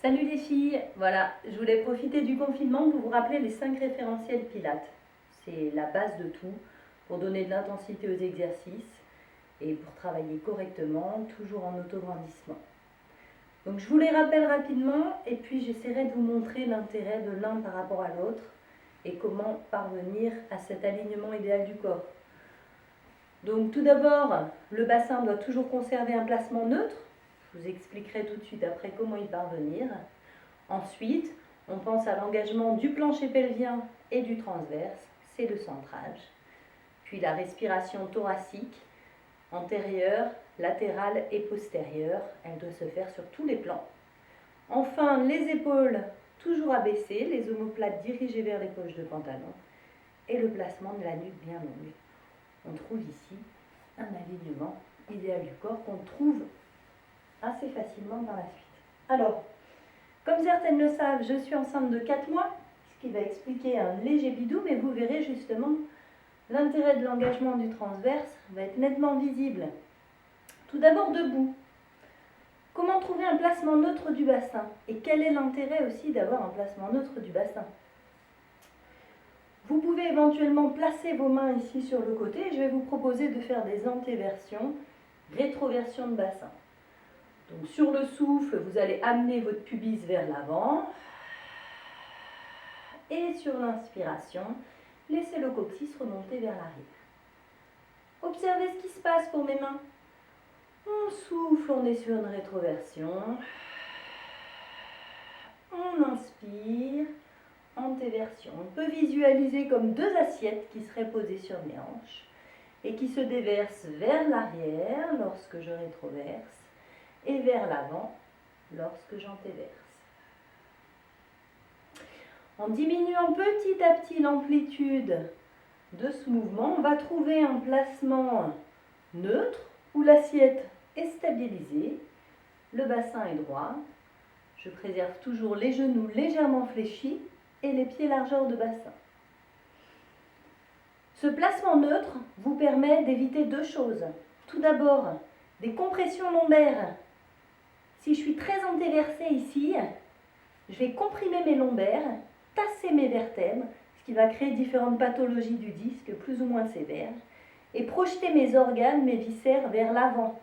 Salut les filles, voilà, je voulais profiter du confinement pour vous rappeler les 5 référentiels Pilates. C'est la base de tout pour donner de l'intensité aux exercices et pour travailler correctement, toujours en autograndissement. Donc je vous les rappelle rapidement et puis j'essaierai de vous montrer l'intérêt de l'un par rapport à l'autre et comment parvenir à cet alignement idéal du corps. Donc tout d'abord, le bassin doit toujours conserver un placement neutre. Je vous expliquerai tout de suite après comment y parvenir. Ensuite, on pense à l'engagement du plancher pelvien et du transverse, c'est le centrage. Puis la respiration thoracique, antérieure, latérale et postérieure, elle doit se faire sur tous les plans. Enfin, les épaules toujours abaissées, les omoplates dirigées vers les poches de pantalon et le placement de la nuque bien longue. On trouve ici un alignement idéal du corps qu'on trouve assez facilement dans la suite. Alors, comme certaines le savent, je suis enceinte de 4 mois, ce qui va expliquer un léger bidou, mais vous verrez justement l'intérêt de l'engagement du transverse va être nettement visible. Tout d'abord debout. Comment trouver un placement neutre du bassin? Et quel est l'intérêt aussi d'avoir un placement neutre du bassin? Vous pouvez éventuellement placer vos mains ici sur le côté. Je vais vous proposer de faire des antéversions, rétroversions de bassin. Donc sur le souffle, vous allez amener votre pubis vers l'avant. Et sur l'inspiration, laissez le coccyx remonter vers l'arrière. Observez ce qui se passe pour mes mains. On souffle, on est sur une rétroversion. On inspire, antéversion. On peut visualiser comme 2 assiettes qui seraient posées sur mes hanches et qui se déversent vers l'arrière lorsque je rétroverse et vers l'avant lorsque j'antéverse. En diminuant petit à petit l'amplitude de ce mouvement, on va trouver un placement neutre où l'assiette est stabilisée, le bassin est droit, je préserve toujours les genoux légèrement fléchis et les pieds largeur de bassin. Ce placement neutre vous permet d'éviter 2 choses. Tout d'abord, des compressions lombaires. Si je suis très antéversée ici, je vais comprimer mes lombaires, tasser mes vertèbres, ce qui va créer différentes pathologies du disque plus ou moins sévères, et projeter mes organes, mes viscères vers l'avant.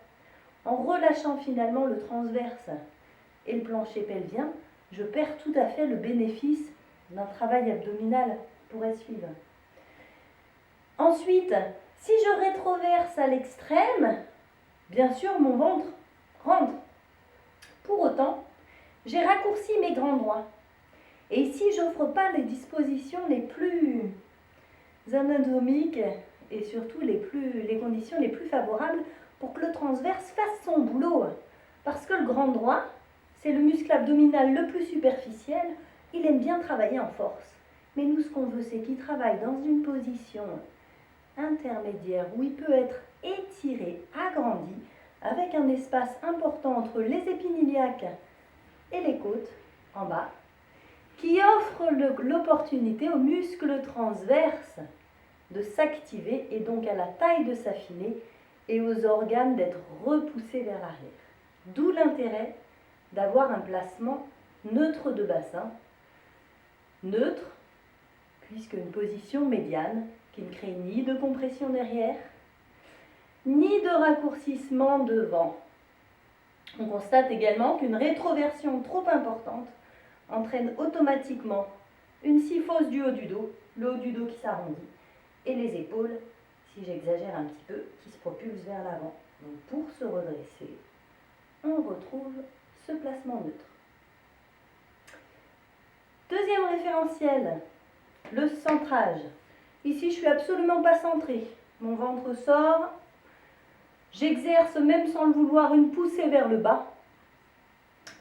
En relâchant finalement le transverse et le plancher pelvien, je perds tout à fait le bénéfice d'un travail abdominal qui pourrait suivre. Ensuite, si je rétroverse à l'extrême, bien sûr mon ventre rentre. Pour autant, j'ai raccourci mes grands droits. Et ici, je n'offre pas les dispositions les plus anatomiques et surtout les conditions les plus favorables pour que le transverse fasse son boulot. Parce que le grand droit, c'est le muscle abdominal le plus superficiel, il aime bien travailler en force. Mais nous, ce qu'on veut, c'est qu'il travaille dans une position intermédiaire où il peut être étiré, agrandi, avec un espace important entre les épines iliaques et les côtes en bas, qui offre l'opportunité aux muscles transverses de s'activer et donc à la taille de s'affiner et aux organes d'être repoussés vers l'arrière. D'où l'intérêt d'avoir un placement neutre de bassin, neutre puisque une position médiane qui ne crée ni de compression derrière, ni de raccourcissement devant. On constate également qu'une rétroversion trop importante entraîne automatiquement une syphose du haut du dos, le haut du dos qui s'arrondit, et les épaules, si j'exagère un petit peu, qui se propulsent vers l'avant. Donc pour se redresser, on retrouve ce placement neutre. Deuxième référentiel, le centrage. Ici, je ne suis absolument pas centrée. Mon ventre sort. J'exerce, même sans le vouloir, une poussée vers le bas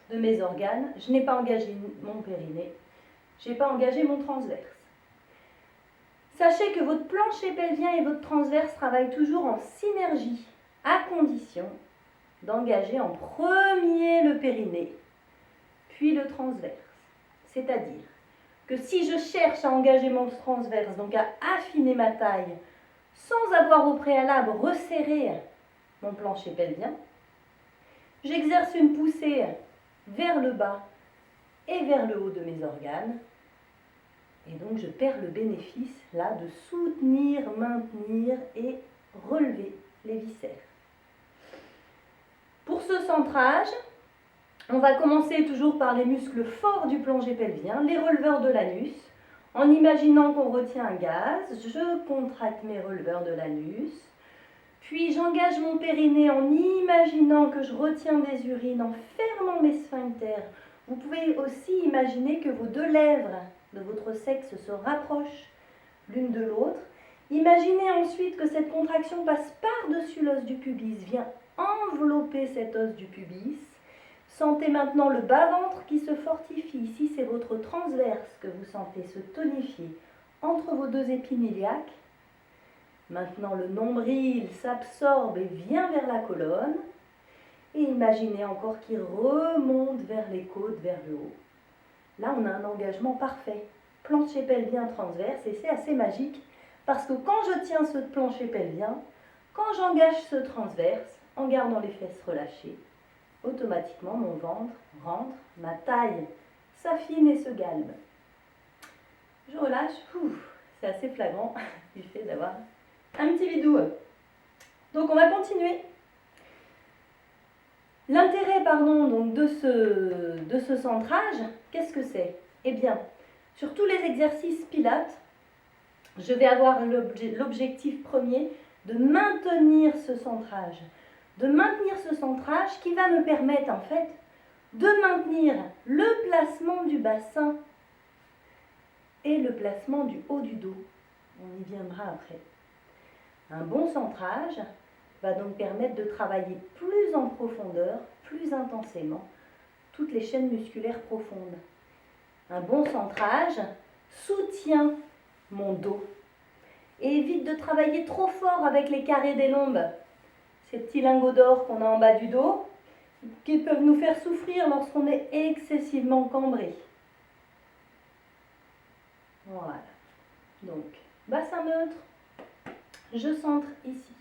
de mes organes. Je n'ai pas engagé mon périnée. Je n'ai pas engagé mon transverse. Sachez que votre plancher pelvien et votre transverse travaillent toujours en synergie, à condition d'engager en premier le périnée, puis le transverse. C'est-à-dire que si je cherche à engager mon transverse, donc à affiner ma taille, sans avoir au préalable resserré mon plancher pelvien, j'exerce une poussée vers le bas et vers le haut de mes organes. Et donc je perds le bénéfice là de soutenir, maintenir et relever les viscères. Pour ce centrage, on va commencer toujours par les muscles forts du plangé pelvien, les releveurs de l'anus. En imaginant qu'on retient un gaz, je contracte mes releveurs de l'anus. Puis j'engage mon périnée en imaginant que je retiens des urines, en fermant mes sphincters. Vous pouvez aussi imaginer que vos deux lèvres de votre sexe se rapprochent l'une de l'autre. Imaginez ensuite que cette contraction passe par-dessus l'os du pubis, vient envelopper cet os du pubis. Sentez maintenant le bas-ventre qui se fortifie. Ici, c'est votre transverse que vous sentez se tonifier entre vos deux épines iliaques. Maintenant, le nombril s'absorbe et vient vers la colonne. Et imaginez encore qu'il remonte vers les côtes, vers le haut. Là, on a un engagement parfait. Plancher pelvien transverse, et c'est assez magique parce que quand je tiens ce plancher pelvien, quand j'engage ce transverse, en gardant les fesses relâchées, automatiquement mon ventre rentre, ma taille s'affine et se galbe. Je relâche, c'est assez flagrant du fait d'avoir un petit bidou. Donc on va continuer. L'intérêt donc, de ce centrage, qu'est-ce que c'est? Eh bien, sur tous les exercices pilates, je vais avoir l'objectif premier de maintenir ce centrage. De maintenir ce centrage qui va me permettre en fait de maintenir le placement du bassin et le placement du haut du dos. On y viendra après. Un bon centrage va donc permettre de travailler plus en profondeur, plus intensément, toutes les chaînes musculaires profondes. Un bon centrage soutient mon dos et évite de travailler trop fort avec les carrés des lombes, ces petits lingots d'or qu'on a en bas du dos, qui peuvent nous faire souffrir lorsqu'on est excessivement cambré. Voilà. Donc, bassin neutre, je centre ici.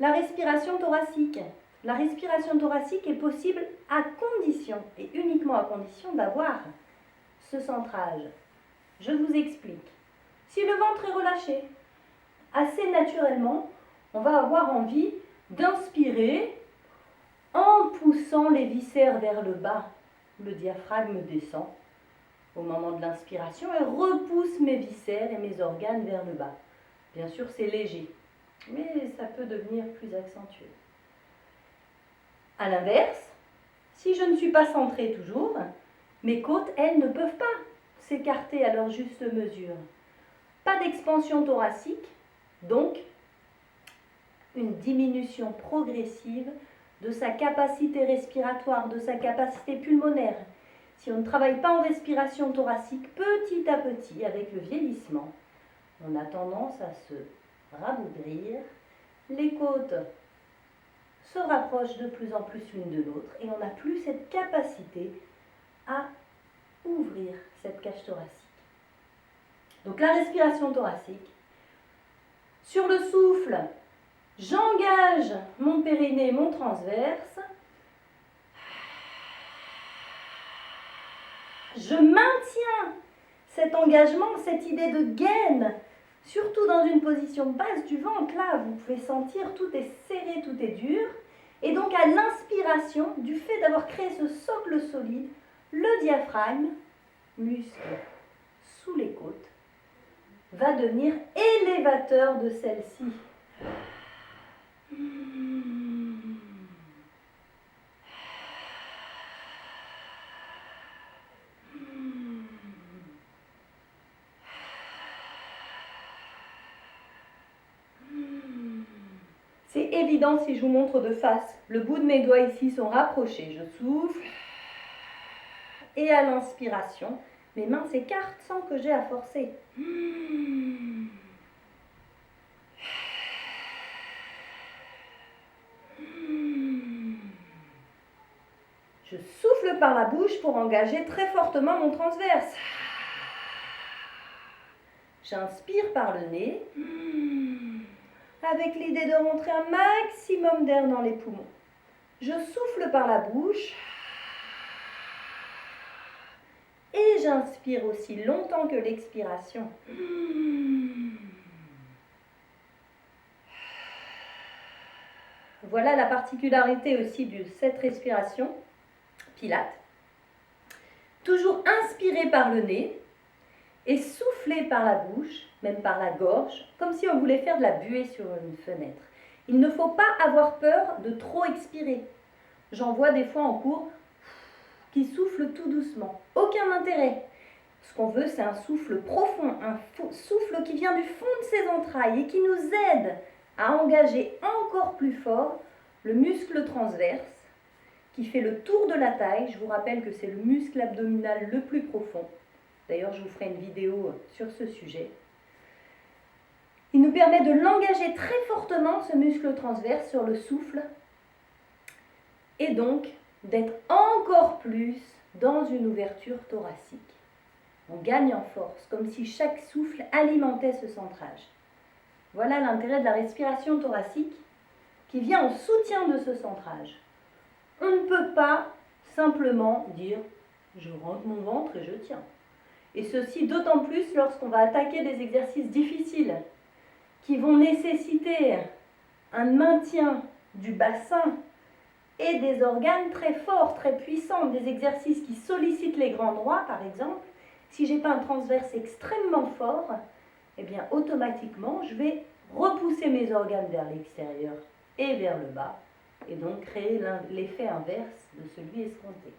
La respiration thoracique. La respiration thoracique est possible à condition, et uniquement à condition, d'avoir ce centrage. Je vous explique. Si le ventre est relâché, assez naturellement, on va avoir envie d'inspirer en poussant les viscères vers le bas. Le diaphragme descend au moment de l'inspiration et repousse mes viscères et mes organes vers le bas. Bien sûr, c'est léger, mais ça peut devenir plus accentué. A l'inverse, si je ne suis pas centrée toujours, mes côtes, elles, ne peuvent pas s'écarter à leur juste mesure. Pas d'expansion thoracique, donc une diminution progressive de sa capacité respiratoire, de sa capacité pulmonaire. Si on ne travaille pas en respiration thoracique, petit à petit, avec le vieillissement, on a tendance à se rabougrir, les côtes se rapprochent de plus en plus l'une de l'autre et on n'a plus cette capacité à ouvrir cette cage thoracique. Donc la respiration thoracique, sur le souffle, j'engage mon périnée, mon transverse, je maintiens cet engagement, cette idée de gaine, surtout dans une position basse du ventre. Là, vous pouvez sentir tout est serré, tout est dur. Et donc à l'inspiration, du fait d'avoir créé ce socle solide, le diaphragme, muscle sous les côtes, va devenir élévateur de celle-ci. C'est évident si je vous montre de face. Le bout de mes doigts ici sont rapprochés. Je souffle. Et à l'inspiration, mes mains s'écartent sans que j'ai à forcer. Je souffle par la bouche pour engager très fortement mon transverse. J'inspire par le nez, avec l'idée de rentrer un maximum d'air dans les poumons. Je souffle par la bouche j'inspire aussi longtemps que l'expiration, voilà la particularité aussi de cette respiration Pilates. Toujours inspirer par le nez et souffler par la bouche, même par la gorge, comme si on voulait faire de la buée sur une fenêtre. Il ne faut pas avoir peur de trop expirer. J'en vois des fois en cours qui soufflent tout doucement. Aucun intérêt. Ce qu'on veut, c'est un souffle profond, un souffle qui vient du fond de ses entrailles et qui nous aide à engager encore plus fort le muscle transverse qui fait le tour de la taille. Je vous rappelle que c'est le muscle abdominal le plus profond. D'ailleurs, je vous ferai une vidéo sur ce sujet. Il nous permet de l'engager très fortement, ce muscle transverse, sur le souffle, et donc d'être encore plus dans une ouverture thoracique. On gagne en force, comme si chaque souffle alimentait ce centrage. Voilà l'intérêt de la respiration thoracique qui vient en soutien de ce centrage. On ne peut pas simplement dire « je rentre mon ventre et je tiens ». Et ceci d'autant plus lorsqu'on va attaquer des exercices difficiles qui vont nécessiter un maintien du bassin et des organes très forts, très puissants, des exercices qui sollicitent les grands droits par exemple. Si je n'ai pas un transverse extrêmement fort, eh bien automatiquement je vais repousser mes organes vers l'extérieur et vers le bas et donc créer l'effet inverse de celui escompté.